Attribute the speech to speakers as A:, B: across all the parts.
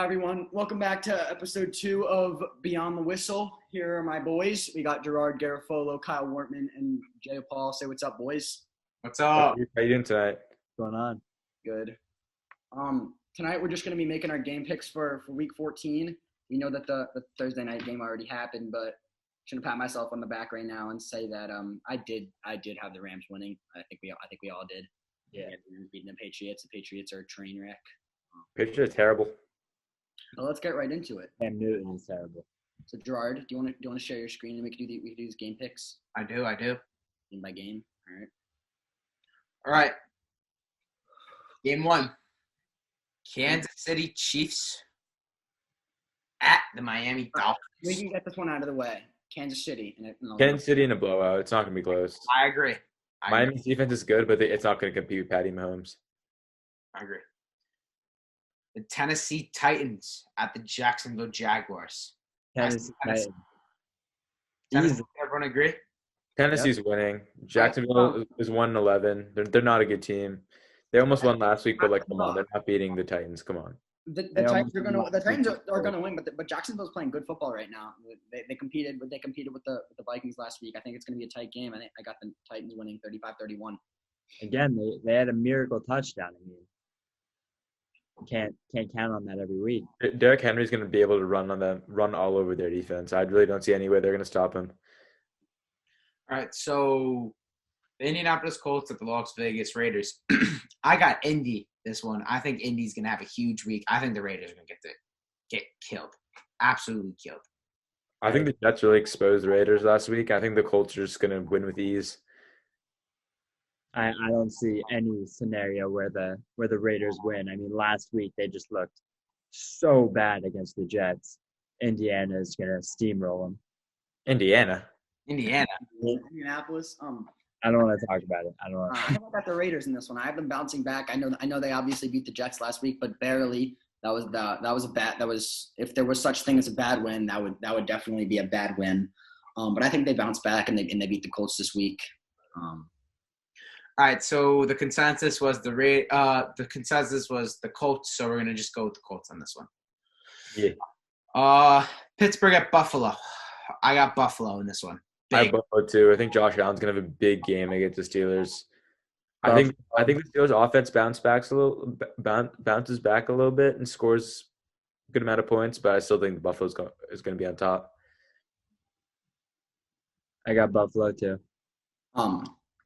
A: Hi, everyone. Welcome back to episode 2 of Beyond the Whistle. Here are my boys. We got Gerard Garofolo, Kyle Wortman, and Jay Paul. Say what's up, boys.
B: What's up?
C: How you doing tonight?
D: What's going on?
A: Good. Tonight we're just going to be making our game picks for week 14. We know that the Thursday night game already happened, but I'm going to pat myself on the back right now and say that I did have the Rams winning. I think we all did.
D: Yeah.
A: Beating the Patriots. The Patriots are a train wreck.
C: Patriots are terrible.
A: Well, let's get right into it.
D: Cam Newton is terrible.
A: So Gerard, do you want to share your screen and we can do these game picks
B: I do.
A: game by game? All right.
B: All right. Game 1. Kansas City Chiefs at the Miami Dolphins.
A: We can get this one out of the way. Kansas City.
C: Kansas City in a blowout. It's not going to be close.
B: I agree.
C: Miami's defense is good, but it's not going to compete with Patty Mahomes.
B: I agree. The Tennessee Titans at the Jacksonville Jaguars.
D: Tennessee Titans.
B: Tennessee, everyone agree?
C: Tennessee's winning. Jacksonville is 1-11. They're not a good team. They almost won last week, but come on, they're not beating the Titans. Come on.
A: The Titans are gonna win, but Jacksonville's playing good football right now. They competed with the Vikings last week. I think it's gonna be a tight game. I got the Titans winning 35-31.
D: Again, they had a miracle touchdown. I mean, can't count on that every week.
C: Derrick Henry's going to be able to run all over their defense. I really don't see any way they're going to stop him.
B: All right, so the Indianapolis Colts at the Las Vegas Raiders. I got Indy this one. I think Indy's going to have a huge week. I think the Raiders are going to get killed. Absolutely killed.
C: I think the Jets really exposed the Raiders last week. I think the Colts are just going to win with ease.
D: I don't see any scenario where the Raiders win. I mean, last week they just looked so bad against the Jets. Indiana is going to steamroll them.
C: Indiana.
A: Indianapolis.
D: I don't want to talk about it. I
A: got the Raiders in this one. I have them bouncing back. I know they obviously beat the Jets last week, but barely. That was if there was such thing as a bad win, that would definitely be a bad win. But I think they bounce back and they beat the Colts this week.
B: All right, so the consensus was the Colts, so we're gonna just go with the Colts on this one.
C: Yeah.
B: Pittsburgh at Buffalo. I got Buffalo in this one.
C: I have Buffalo too. I think Josh Allen's gonna have a big game against the Steelers. I think the Steelers' offense bounces back a little bit and scores a good amount of points, but I still think Buffalo is going to be on top.
D: I got Buffalo too.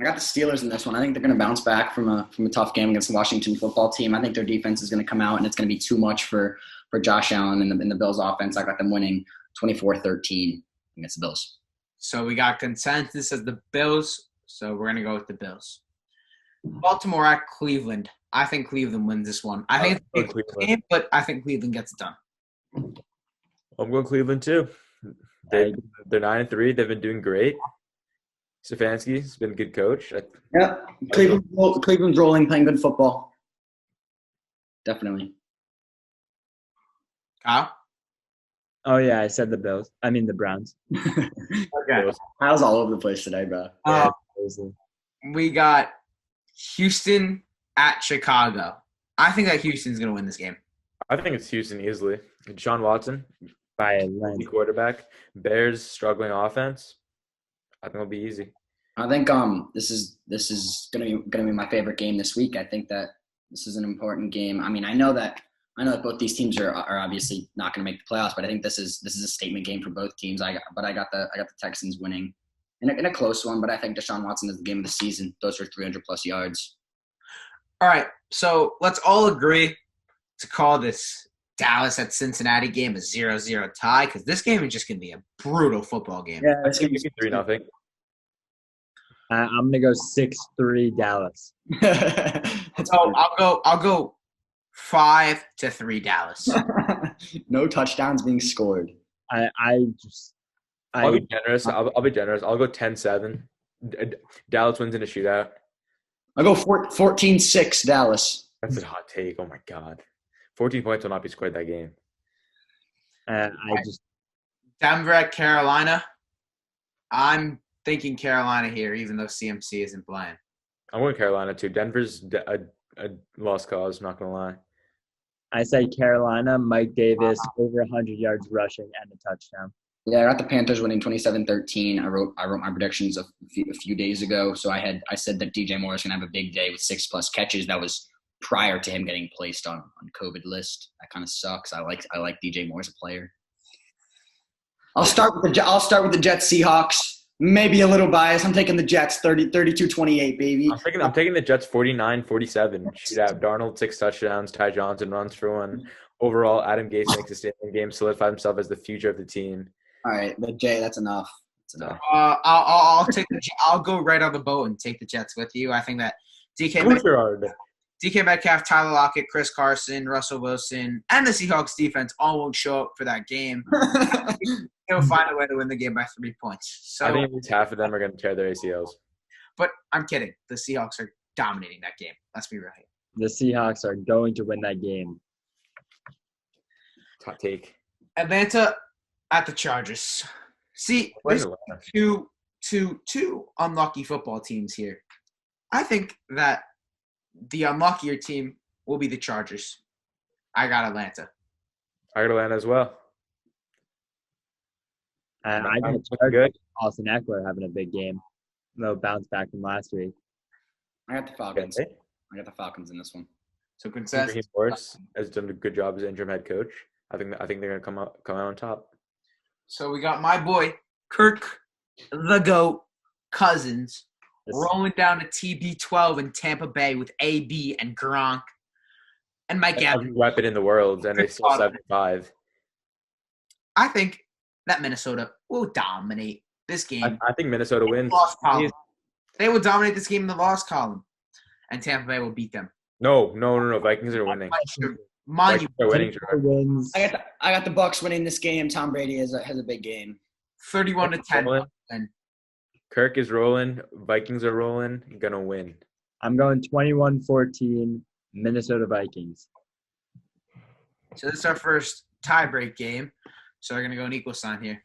A: I got the Steelers in this one. I think they're going to bounce back from a tough game against the Washington football team. I think their defense is going to come out, and it's going to be too much for Josh Allen and the Bills' offense. I got them winning 24-13 against the Bills.
B: So we got consensus as the Bills, so we're going to go with the Bills. Baltimore at Cleveland. I think Cleveland wins this one. I think it's a good game, but I think Cleveland gets it done.
C: I'm going Cleveland too. They're 9-3. They've been doing great. Stefanski's been a good coach.
A: Yeah, Cleveland's rolling, playing good football. Definitely.
B: Kyle?
D: Oh, yeah, I said the Bills. I mean the Browns.
B: Okay.
A: Kyle's all over the place today, bro.
B: We got Houston at Chicago. I think that Houston's going to win this game.
C: I think it's Houston easily. Deshaun Watson,
D: by a length.
C: quarterback. Bears struggling offense. I think it'll be easy.
A: I think this is gonna be my favorite game this week. I think that this is an important game. I mean, I know that both these teams are obviously not going to make the playoffs, but I think this is a statement game for both teams. I got the Texans winning in a close one, but I think Deshaun Watson is the game of the season. Those are 300+ yards.
B: All right, so let's all agree to call this Dallas at Cincinnati game a 0-0 tie, because this game is just going to be a brutal football game.
D: Yeah,
C: I think it's 3-0.
D: I'm gonna go 6-3 Dallas.
B: I'll go 5-3 Dallas.
A: No touchdowns being scored.
C: I'll be generous. I'll be generous. I'll go 10-7. Dallas wins in a shootout.
A: I'll go 14-6 Dallas.
C: That's a hot take. Oh my God, 14 points will not be scored that game.
B: Denver at Carolina. I'm thinking Carolina here, even though CMC isn't playing.
C: I'm going Carolina too. Denver's a lost cause. Not gonna lie.
D: I say Carolina, Mike Davis, over 100 yards rushing and a touchdown.
A: Yeah, I got the Panthers winning 27-13. I wrote my predictions a few days ago. So I said that DJ Moore is gonna have a big day with 6+ catches. That was prior to him getting placed on COVID list. That kind of sucks. I like DJ Moore as a player. I'll start with the Jets Seahawks. Maybe a little biased. I'm taking the Jets 32-28, baby.
C: I'm taking the Jets 49-47. Shootout. Darnold 6 touchdowns. Ty Johnson runs for 1. Overall, Adam Gase makes a statement game, solidified himself as the future of the team.
A: All right, but Jay, that's enough. That's enough.
B: I'll go right on the boat and take the Jets with you. I think that DK Metcalf, Tyler Lockett, Chris Carson, Russell Wilson, and the Seahawks defense all won't show up for that game. They'll find a way to win the game by 3 points. So
C: I think at least half of them are going to tear their ACLs.
B: But I'm kidding. The Seahawks are dominating that game. Let's be real here.
D: The Seahawks are going to win that game.
C: Hot take.
B: Atlanta at the Chargers. See, there's two unlucky football teams here. I think that the unluckier team will be the Chargers. I got Atlanta.
C: I got Atlanta as well.
D: I got
C: good.
D: Austin Eckler having a big game. No bounce back from last week.
A: I got the Falcons.
C: Okay.
A: I got the Falcons in this one.
B: So consensus.
C: Raheem Morris has done a good job as interim head coach. I think they're going to come out on top.
B: So we got my boy Kirk, the GOAT, Cousins, rolling down to TB12 in Tampa Bay with AB and Gronk and Mike Evans.
C: Every weapon in the world, and they still 7-5.
B: I think that Minnesota will dominate this game.
C: I think Minnesota wins.
B: They will dominate this game in the loss column, and Tampa Bay will beat them.
C: No. Vikings are winning.
B: Mind you,
C: They're winning.
D: Wins.
A: I got the Bucks winning this game. Tom Brady has a big game.
B: 31-10. And
C: Kirk is rolling. Vikings are rolling. Gonna win.
D: I'm going 21-14, Minnesota Vikings.
B: So this is our first tiebreak game. So they're gonna go an equal sign here.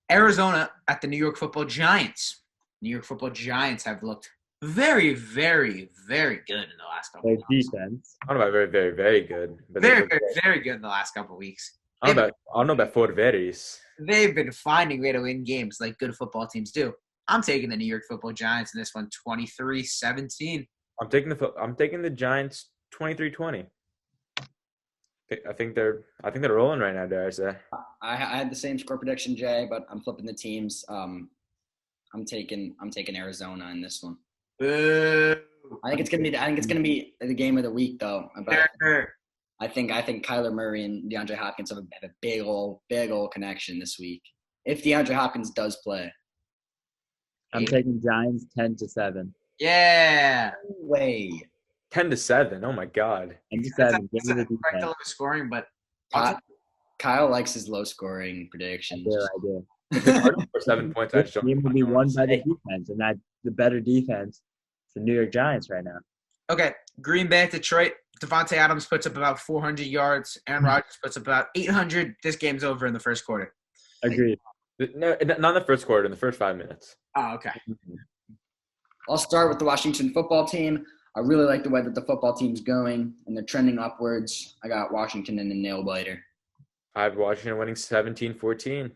B: Arizona at the New York Football Giants. New York Football Giants have looked very, very, very good in the last couple
D: Their
B: of weeks.
D: defense.
C: I don't know about very, very, very good. But
B: Very, very, very good in the last couple of weeks.
C: I don't know about four veris.
B: They've been finding a way to win games like good football teams do. I'm taking the New York Football Giants in this one, 23-17.
C: I'm taking the Giants 23-20. I think they're rolling right now, dare I say.
A: I had the same score prediction, Jay, but I'm flipping the teams. I'm taking Arizona in this one.
B: Boo.
A: I think it's gonna be the game of the week, though. But I think Kyler Murray and DeAndre Hopkins have a big old connection this week. If DeAndre Hopkins does play,
D: I'm taking Giants 10-7.
B: Yeah.
A: no way.
C: 10-7. Oh my God.
D: 10-7. Give me the
B: Right to
D: defense.
B: low scoring, but
A: Kyle likes his low scoring predictions.
D: I do.
C: For 7 points, I
D: This
C: just don't
D: game will be won by the defense, and that the better defense is the New York Giants right now.
B: okay. Green Bay at Detroit. Devontae Adams puts up about 400 yards. Aaron Rodgers puts up about 800. This game's over in the first quarter.
D: Agreed.
C: No, not in the first quarter. In the first 5 minutes.
B: Oh, okay.
A: I'll start with the Washington football team. I really like the way that the football team's going, and they're trending upwards. I got Washington in the nail biter.
C: I have Washington winning 17-14.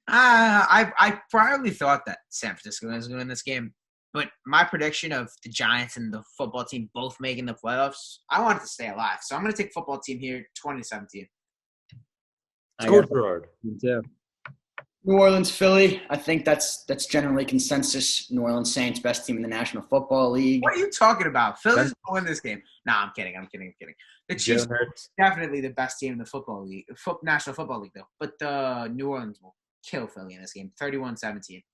B: I probably thought that San Francisco was going to win this game, but my prediction of the Giants and the football team both making the playoffs, I want it to stay alive. So I'm going to take football team here, 2017.
D: I
C: Score
D: got
C: Gerard.
D: them too.
A: New Orleans, Philly. I think that's generally consensus. New Orleans Saints, best team in the National Football League.
B: What are you talking about? Philly's going to win this game. Nah, I'm kidding. The Chiefs
C: Jalen
B: are
C: Hurts.
B: definitely the best team in the football league, National Football League, though. But the New Orleans will kill Philly in this game, 31-17.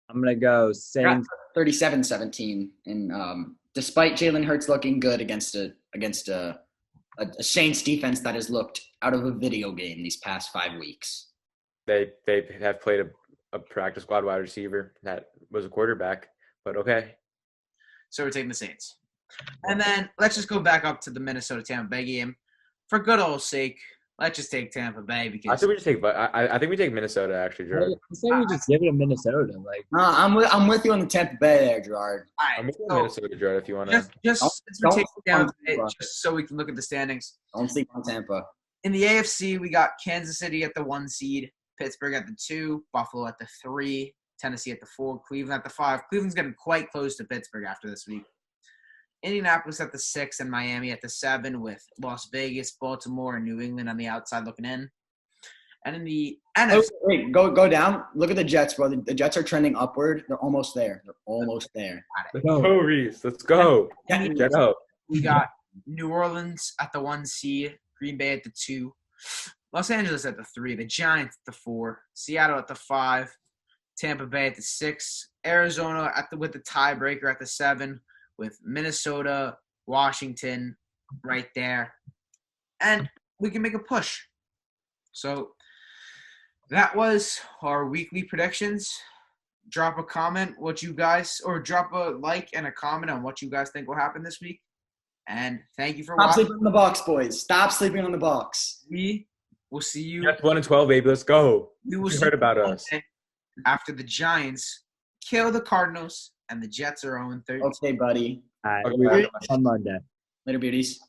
D: I'm gonna go Saints.
A: 37-17. And despite Jalen Hurts looking good against a Saints defense that has looked out of a video game these past 5 weeks.
C: They have played a practice squad wide receiver that was a quarterback, but okay.
B: So we're taking the Saints. And then let's just go back up to the Minnesota Tampa Bay game. For good old sake, Let's just take Tampa Bay
C: I
B: because
C: think we just take. But I think we take Minnesota actually, Jared.
D: I say we just give it to Minnesota. Like,
A: No, I'm with you on the Tampa Bay there, Gerard.
B: all
C: I'm
B: right,
C: with
B: so
C: Minnesota, Jared. If you want to.
B: just
A: Don't-
B: since we're
A: don't
B: taking Tampa
A: sleep
B: Bay,
A: on Tampa.
B: just so we can look at the standings.
A: Don't sleep on Tampa.
B: In the AFC, we got Kansas City at the 1 seed, Pittsburgh at the 2, Buffalo at the 3, Tennessee at the 4, Cleveland at the 5. Cleveland's getting quite close to Pittsburgh after this week. Indianapolis at the 6 and Miami at the 7 with Las Vegas, Baltimore, and New England on the outside looking in. And in the
A: Oh,
B: NFC,
A: wait, go down. Look at the Jets, bro. The Jets are trending upward. They're almost there.
C: Let's go, Reese. Let's go. Get up.
B: we got New Orleans at the 1 seed, Green Bay at the 2, Los Angeles at the 3, the Giants at the 4, Seattle at the 5, Tampa Bay at the 6, Arizona with the tiebreaker at the 7, with Minnesota, Washington right there, and we can make a push. So that was our weekly predictions. Drop a comment or drop a like and a comment on what you guys think will happen this week. And thank you for
A: Stop
B: watching.
A: sleeping on the box, boys. Stop sleeping on the box.
B: We will see you.
C: Jets 1-12, baby. Let's go.
B: We will
C: You
B: see
C: heard
B: you
C: about us.
B: Monday after the Giants kill the Cardinals and the Jets are 0-13.
A: Okay, buddy.
D: all right,
C: Okay,
D: we
C: bye.
D: on Monday.
A: Later, beauties.